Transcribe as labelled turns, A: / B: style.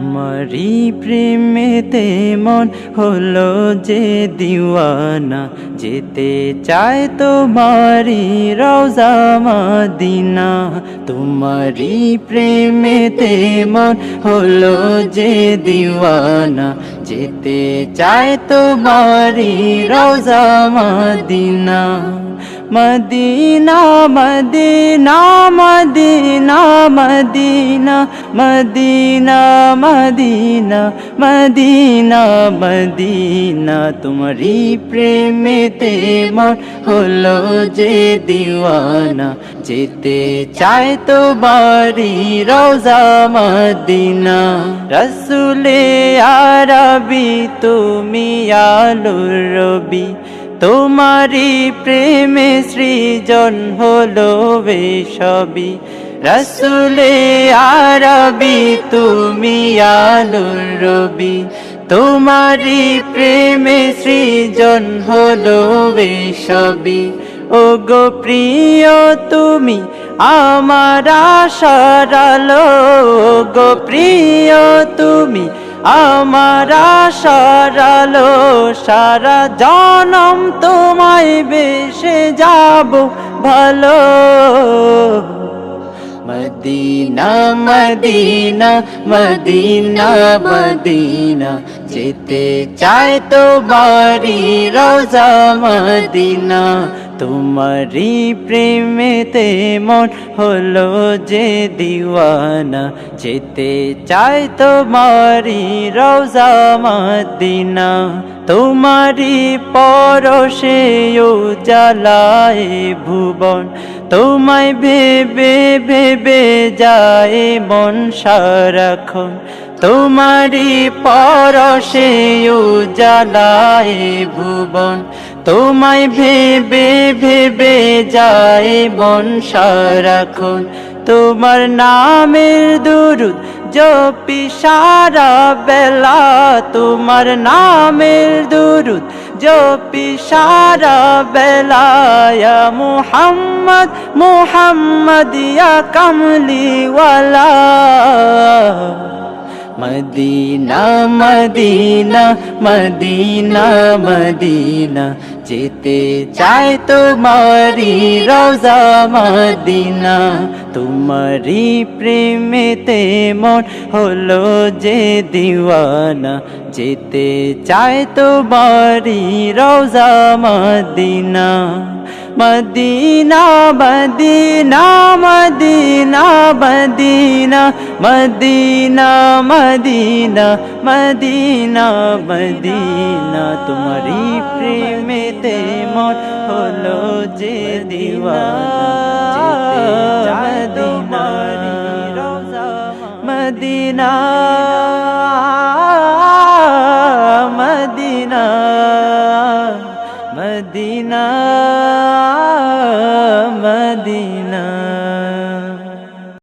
A: তোমারি প্রেমেতে মন হলো যে দিওয়ানা, যেতে চায় তোমারি রওজা মদিনা। তোমারি প্রেমেতে মন হলো যে দিওয়ানা, যেতে চায় তোমারি রওজা Medina. Medina Medina Medina Medina Medina Medina Medina Medina, তোমারি প্রেমেতে মন হলো যে দিওয়ানা, যেতে চায় তোমারি রওজা মদিনা। রসুলে আরবি তুমি আলোর রবি, তোমারি প্রেমে সৃজন হলো সবই। রসুলে আরবি তুমি আলোর রবি, তোমারি প্রেমে সৃজন হলো সবই। ও গো প্রিয় তুমি আমার আশার আলো, গো প্রিয় তুমি আমার আশার আলো। সারা জনম তোমায় বেসে যাব ভালো। মদিনা মদিনা মদিনা মদিনা, যেতে চায় তোমারি রওজা মদিনা। তোমারি প্রেমেতে মন হলো যে দিওয়ানা, যেতে চায় তোমারি রওজা মদিনা। তোমারি পরশে উজালায় ভুবন, তোমায় ভেবে ভেবে যায় মন সারাক্ষণ। তোমারি পরশে উজালায় ভুবন, তোমায় ভেবে ভেবে যায় মন সারাক্ষণ। তোমার নামের দুরুদ জপি সারা বেলা, তোমার নামের দুরুদ জপি সারা বেলা। ইয়া মুহাম্মদ মুহাম্মদ ইয়া কামলিওয়ালা। মদিনা মদিনা মদিনা মদিনা, যেতে চায় তোমারি রওজা মদিনা। তোমারি প্রেমেতে মন হলো যে দিওয়ানা, যেতে চায় তোমারি রওজা Medina. Medina Medina Medina Medina Medina Medina Medina Medina, তোমারি প্রেমেতে মন হলো যে দিওয়ানা, যেতে চায় তোমারি রওজা মদিনা। Medina Medina